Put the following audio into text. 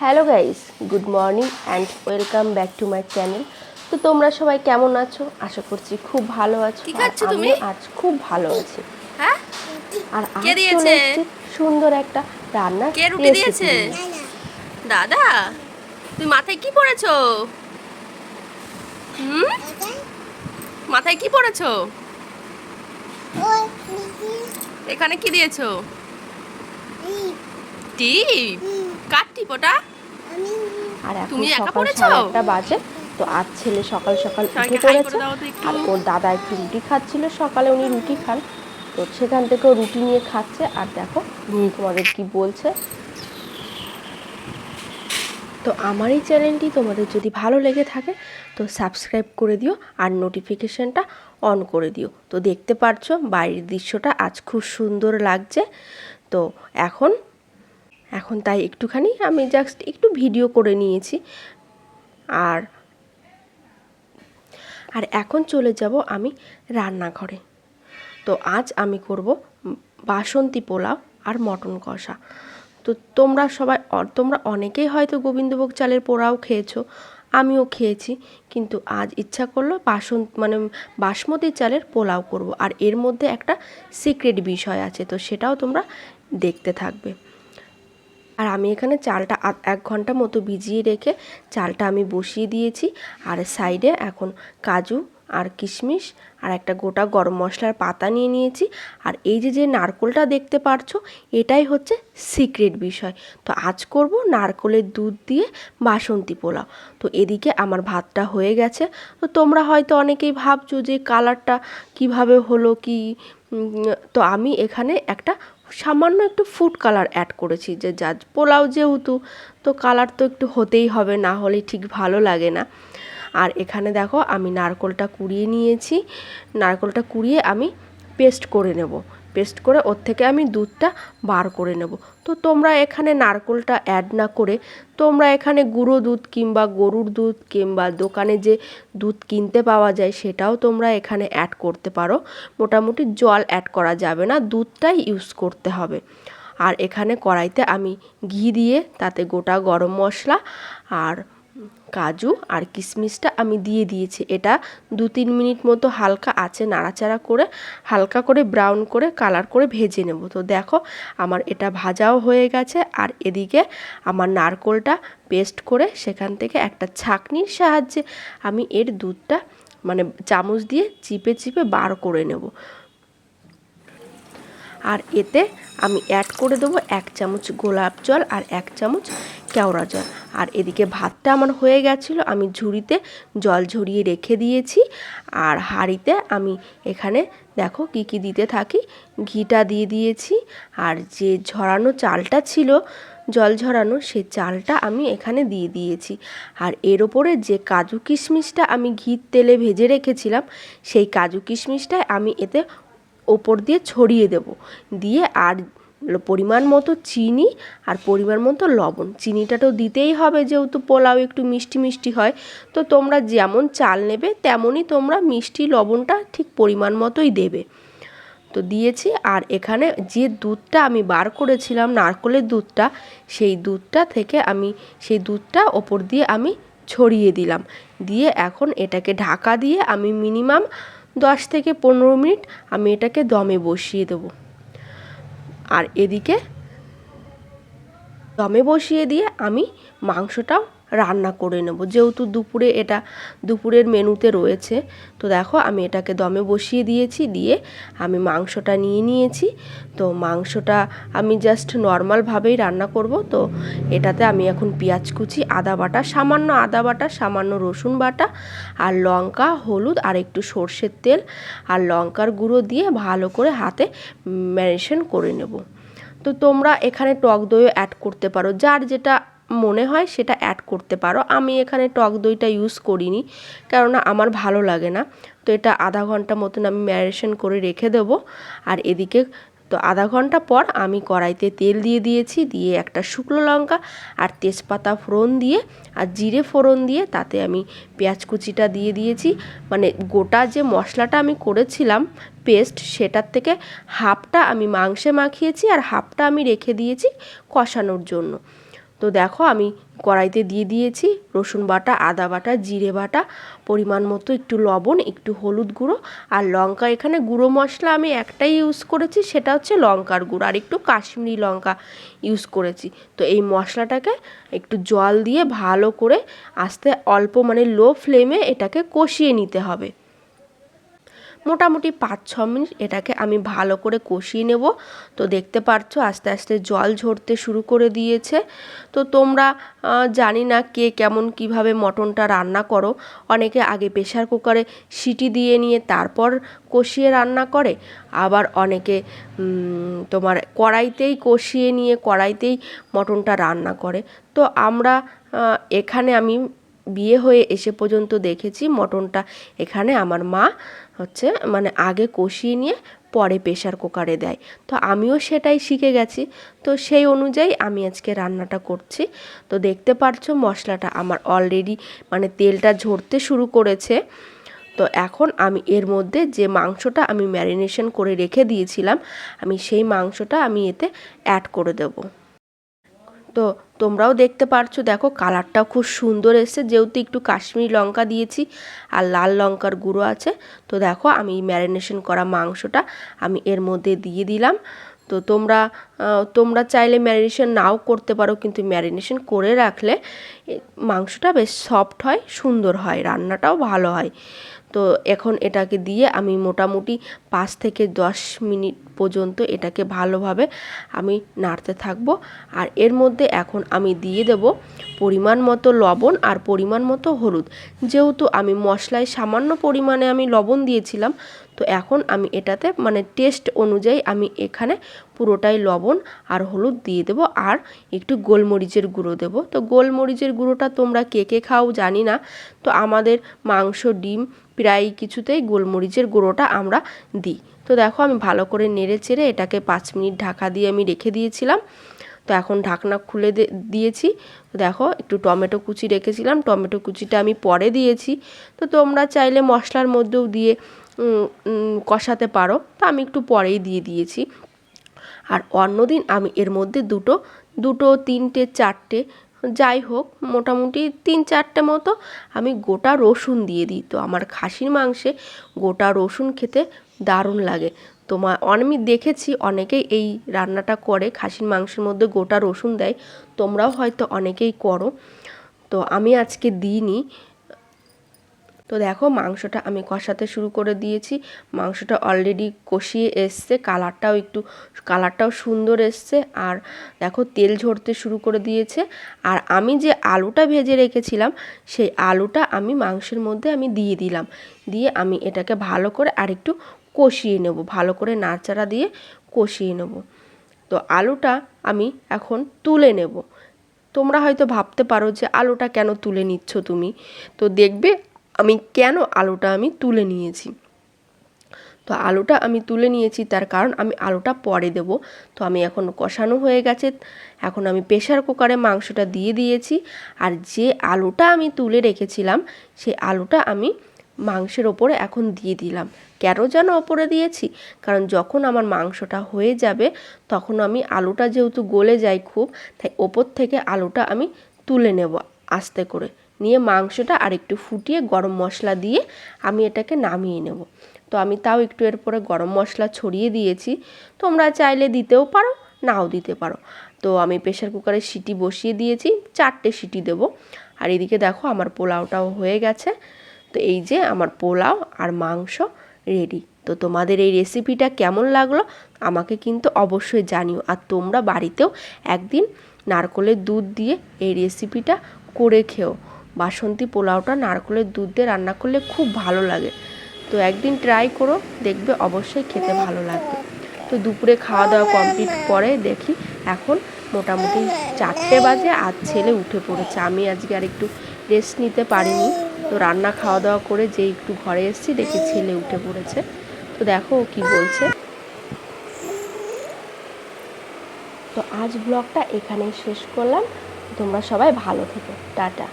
Hello guys, good morning and welcome back to my channel. তো তোমরা সবাই কেমন আছো? আশা করছি খুব ভালো আছো। আর আমিও আজ খুব ভালো আছি। হ্যাঁ, আর আজ চলে এসেছি সুন্দর একটা রান্নার রেসিপি নিয়ে। দাদা, তুই মাথায় কি পরেছো? মাথায় কি পরেছো? এখানে কি দিয়েছো? টিপ? কার টিপ ওটা? আর এখন সকাল 8:30 বাজে। তো আজ ছেলে সকাল সকাল উঠে পড়েছে। আর ওর দাদা একটু রুটি খাচ্ছিল, সকালে উনি রুটি খান, তো সেখান থেকেও রুটি নিয়ে খাচ্ছে। আর দেখো তোমাদের কি বলছে। তো আমার এই চ্যানেলটি তোমাদের যদি ভালো লেগে থাকে তো সাবস্ক্রাইব করে দিও আর নোটিফিকেশানটা অন করে দিও। তো দেখতে পারছো বাইরের দৃশ্যটা আজ খুব সুন্দর লাগছে। তো এখন তাই একটুখানি আমি জাস্ট একটু ভিডিও করে নিয়েছি। আর এখন চলে যাব আমি রান্নাঘরে। তো আজ আমি করব বাসন্তী পোলাও আর মটন কষা। তো তোমরা অনেকেই হয়তো গোবিন্দভোগ চালের পোলাও খেয়েছো, আমিও খেয়েছি, কিন্তু আজ ইচ্ছা করলো বাসমতি চালের পোলাও করব। আর এর মধ্যে একটা সিক্রেট বিষয় আছে, তো সেটাও তোমরা দেখতে থাকবে। আর আমি এখানে চালটা 1 ঘন্টা মতো ভিজিয়ে রেখে চালটা আমি বসিয়ে দিয়েছি। আর সাইডে এখন কাজু আর কিশমিশ আর একটা গোটা গরম মশলার পাতা নিয়ে নিয়েছি। আর এই যে নারকোলটা দেখতে পারছো, এটাই হচ্ছে সিক্রেট বিষয়। তো আজ করব নারকোলের দুধ দিয়ে বাসন্তী পোলাও। তো এদিকে আমার ভাতটা হয়ে গেছে। তো তোমরা হয়তো অনেকেই ভাবছো যে কালারটা কিভাবে হলো কি। তো আমি এখানে একটা সামান্য একটু ফুড কালার অ্যাড করেছি, যে পোলাও যেহেতু, তো কালার তো একটু হতেই হবে, না হলে ঠিক ভালো লাগে না। আর এখানে দেখো আমি নারকোলটা কুড়িয়ে নিয়েছি। নারকোলটা কুড়িয়ে আমি পেস্ট করে নেব। পেস্ট করে ওর থেকে আমি দুধটা বার করে নেব। তো তোমরা এখানে নারকোলটা অ্যাড না করে তোমরা এখানে গুঁড়ো দুধ কিংবা গরুর দুধ কিংবা দোকানে যে দুধ কিনতে পাওয়া যায় সেটাও তোমরা এখানে অ্যাড করতে পারো। মোটামুটি জল অ্যাড করা যাবে না, দুধটাই ইউজ করতে হবে। আর এখানে কড়াইতে আমি ঘি দিয়ে তাতে গোটা গরম মশলা আর কাজু আর কিশমিশটা আমি দিয়ে দিয়েছি। এটা 2-3 মিনিট মতো হালকা আঁচে নাড়াচাড়া করে হালকা করে ব্রাউন করে কালার করে ভেজে নেব। তো দেখো আমার এটা ভাজাও হয়ে গেছে। আর এদিকে আমার নারকোলটা পেস্ট করে সেখান থেকে একটা ছাঁকনির সাহায্যে আমি এর দুধটা চামচ দিয়ে চিপে চিপে বার করে নেব। আর এতে আমি অ্যাড করে দেবো 1 চামচ গোলাপ জল আর 1 চামচ কেওড়া জল। আর এদিকে ভাতটা আমার হয়ে গেছিলো, আমি ঝুড়িতে জল ঝরিয়ে রেখে দিয়েছি। আর হাঁড়িতে আমি এখানে দেখো কি কি দিতে থাকি, ঘিটা দিয়ে দিয়েছি। আর যে ঝরানো চালটা ছিল, জল ঝরানো, সেই চালটা আমি এখানে দিয়ে দিয়েছি। আর এর ওপরে যে কাজু কিশমিশটা আমি ঘির তেলে ভেজে রেখেছিলাম, সেই কাজু কিশমিশটা আমি এতে ওপর দিয়ে ছড়িয়ে দেব। দিয়ে আর পরিমাণ মতো চিনি আর পরিমাণ মতো লবণ, চিনিটা তো দিতেই হবে যেহেতু পোলাও একটু মিষ্টি মিষ্টি হয়। তো তোমরা যেমন চাল নেবে তেমনই তোমরা মিষ্টি লবণটা ঠিক পরিমাণ মতোই দেবে। তো দিয়েছি। আর এখানে যে দুধটা আমি বার করেছিলাম নারকোলের দুধটা, সেই দুধটা ওপর দিয়ে আমি ছড়িয়ে দিলাম। দিয়ে এখন এটাকে ঢাকা দিয়ে আমি মিনিমাম 10 থেকে 15 মিনিট আমি এটাকে দমে বসিয়ে দেব। আর এদিকে দমে বসিয়ে দিয়ে আমি মাংসটাও রান্না করে নেব, যেহেতু দুপুরের মেনুতে রয়েছে। তো দেখো আমি এটাকে দমে বসিয়ে দিয়েছি, দিয়ে আমি মাংসটা নিয়ে নিয়েছি। তো মাংসটা আমি জাস্ট নর্মালভাবেই রান্না করব। তো এটাতে আমি এখন পেঁয়াজ কুচি, আদা বাটা, সামান্য রসুন বাটা আর লঙ্কা, হলুদ আর একটু সর্ষের তেল আর লঙ্কার গুঁড়ো দিয়ে ভালো করে হাতে ম্যারিনেশন করে নেব। তো তোমরা এখানে টক দইও অ্যাড করতে পারো, যার যেটা মনে হয় সেটা অ্যাড করতে পারো। আমি এখানে টক দইটা ইউজ করিনি, কেননা আমার ভালো লাগে না। তো এটা আধা ঘন্টা মতন আমি ম্যারিনেশন করে রেখে দেবো। আর এদিকে তো আধা ঘন্টা পর আমি কড়াইতে তেল দিয়ে দিয়েছি, দিয়ে একটা শুকনো লঙ্কা আর তেজপাতা ফোড়ন দিয়ে আর জিরে ফোড়ন দিয়ে তাতে আমি পেঁয়াজ কুচিটা দিয়ে দিয়েছি। গোটা যে মশলাটা আমি করেছিলাম পেস্ট, সেটার থেকে হাফটা আমি মাংসে মাখিয়েছি আর হাফটা আমি রেখে দিয়েছি কষানোর জন্য। তো দেখো আমি কড়াইতে দিয়ে দিয়েছি রসুন বাটা, আদা বাটা, জিরে বাটা, পরিমাণ মতো একটু লবণ, একটু হলুদ গুঁড়ো আর লঙ্কা। এখানে গুঁড়ো মশলা আমি একটাই ইউজ করেছি, সেটা হচ্ছে লঙ্কার গুঁড়ো, আর একটু কাশ্মীরি লঙ্কা ইউজ করেছি। তো এই মশলাটাকে একটু জল দিয়ে ভালো করে আস্তে অল্প মানে লো ফ্লেমে এটাকে কষিয়ে নিতে হবে। মোটামুটি 5-6 মিনিট এটাকে আমি ভালো করে কষিয়ে নেব। তো দেখতে পাচ্ছ আস্তে আস্তে জল ঝরতে শুরু করে দিয়েছে। তো তোমরা জানি না কে কেমন কিভাবে মটনটা রান্না করো। অনেকে আগে প্রেসার কুকারে সিটি দিয়ে নিয়ে তারপর কষিয়ে রান্না করে, আবার অনেকে তোমার কড়াইতেই কষিয়ে নিয়ে কড়াইতেই মটনটা রান্না করে। তো আমরা এখানে আমি বিয়ে হয়ে এসে পর্যন্ত দেখেছি মটনটা এখানে আমার মা হচ্ছে মানে আগে কষিয়ে নিয়ে পরে প্রেসার কুকারে দেয়। তো আমিও সেটাই শিখে গেছি, তো সেই অনুযায়ী আমি আজকে রান্নাটা করছি। তো দেখতে পারছো মশলাটা আমার অলরেডি মানে তেলটা ঝরতে শুরু করেছে। তো এখন আমি এর মধ্যে যে মাংসটা আমি ম্যারিনেশন করে রেখে দিয়েছিলাম, আমি সেই মাংসটা আমি এতে অ্যাড করে দেবো। তো তোমরাও দেখতে পারছো, দেখো কালারটাও খুব সুন্দর এসেছে, যেহেতু একটু কাশ্মীরি লঙ্কা দিয়েছি আর লাল লঙ্কার গুঁড়ো আছে। তো দেখো আমি ম্যারিনেশন করা মাংসটা আমি এর মধ্যে দিয়ে দিলাম। তো তোমরা চাইলে ম্যারিনেশন নাও করতে পারো, কিন্তু ম্যারিনেশন করে রাখলে মাংসটা বেশ সফট হয়, সুন্দর হয়, রান্নাটাও ভালো হয়। তো এখন এটাকে দিয়ে আমি মোটামুটি 5 থেকে 10 মিনিট পর্যন্ত এটাকে ভালোভাবে আমি নাড়তে থাকবো। আর এর মধ্যে এখন আমি দিয়ে দেব পরিমাণ মতো লবণ আর পরিমাণ মতো হলুদ। যেহেতু আমি মশলায় সামান্য পরিমাণে আমি লবণ দিয়েছিলাম, তো এখন আমি এটাতে মানে টেস্ট অনুযায়ী আমি এখানে পুরোটাই লবণ আর হলুদ দিয়ে দেবো, আর একটু গোলমরিচের গুঁড়ো দেবো। তো গোলমরিচের গুঁড়োটা তোমরা কে কে খাও জানি না, তো আমাদের মাংস, ডিম প্রায় কিছুতেই গোলমরিচের গুঁড়োটা আমরা দিই। তো দেখো আমি ভালো করে নেড়ে চেড়ে এটাকে 5 মিনিট ঢাকা দিয়ে আমি রেখে দিয়েছিলাম। তো এখন ঢাকনা খুলে দিয়েছি। তো দেখো একটু টমেটো কুচি রেখেছিলাম, টমেটো কুচিটা আমি পরে দিয়েছি। তো তোমরা চাইলে মশলার মধ্যেও দিয়ে কষাতে পারো, তো আমি একটু পরেই দিয়ে দিয়েছি। আর অন্যদিন আমি এর মধ্যে দুটো 3টে 4টে যাই হোক মোটামুটি 3-4টে মতো আমি গোটা রসুন দিয়ে দিই। তো আমার খাসির মাংসে গোটা রসুন খেতে দারুণ লাগে। আমি দেখেছি অনেকেই এই রান্নাটা করে, খাসির মাংসের মধ্যে গোটা রসুন দেয়, তোমরাও হয়তো অনেকেই করো, তো আমি আজকে দিইনি। তো দেখো মাংসটা আমি কষাতে শুরু করে দিয়েছি, মাংসটা অলরেডি কষিয়ে এসছে, কালারটাও সুন্দর এসছে, আর দেখো তেল ঝরতে শুরু করে দিয়েছে। আর আমি যে আলুটা ভেজে রেখেছিলাম সেই আলুটা আমি মাংসের মধ্যে আমি দিয়ে দিলাম, দিয়ে আমি এটাকে ভালো করে আরেকটু কষিয়ে নেব, ভালো করে নাড়াচাড়া দিয়ে কষিয়ে নেব। তো আলুটা আমি এখন তুলে নেব। তোমরা হয়তো ভাবতে পারো যে আলুটা কেন তুলে নিচ্ছ তুমি, তো দেখবে আমি কেন আলুটা আমি তুলে নিয়েছি। তো আলুটা আমি তুলে নিয়েছি তার কারণ আমি আলুটা পরে দেব। তো আমি এখন কষানো হয়ে গেছে, এখন আমি প্রেসার কুকারে মাংসটা দিয়ে দিয়েছি, আর যে আলুটা আমি তুলে রেখেছিলাম সেই আলুটা আমি মাংসের ওপরে এখন দিয়ে দিলাম। কেন যেন ওপরে দিয়েছি, কারণ যখন আমার মাংসটা হয়ে যাবে তখন আমি আলুটা যেহেতু গলে যায় খুব, তাই ওপর থেকে আলুটা আমি তুলে নেব আস্তে করে, নিয়ে মাংসটা আর একটু ফুটিয়ে গরম মশলা দিয়ে আমি এটাকে নামিয়ে নেব। তো আমি তাও একটু এরপরে গরম মশলা ছড়িয়ে দিয়েছি, তোমরা চাইলে দিতেও পারো নাও দিতে পারো। তো আমি প্রেসার কুকারে সিটি বসিয়ে দিয়েছি, 4টে সিটি দেবো। আর এদিকে দেখো আমার পোলাওটাও হয়ে গেছে। তো এই যে আমার পোলাও আর মাংস রেডি। তো তোমাদের এই রেসিপিটা কেমন লাগলো আমাকে কিন্তু অবশ্যই জানিও, আর তোমরা বাড়িতেও একদিন নারকেলের দুধ দিয়ে এই রেসিপিটা করে খেও। বাসন্তী পোলাওটা নারকেলের দুধ দিয়ে রান্না করলে খুব ভালো লাগে। তো একদিন ট্রাই করো, দেখবে অবশ্যই খেতে ভালো লাগবে। তো দুপুরে খাওয়া দাওয়া কমপ্লিট করে দেখি এখন মোটামুটি 4টে বাজে, আর ছেলে উঠে পড়েছে। আমি আজকে আর একটু রেস্ট নিতে পারিনি, তো রান্না খাওয়া দাওয়া করে যে একটু ঘরে এসেছি দেখি ছেলে উঠে পড়েছে। তো দেখো ও কী বলছে। তো আজ ব্লগটা এখানেই শেষ করলাম, তোমরা সবাই ভালো থেকো, টাটা।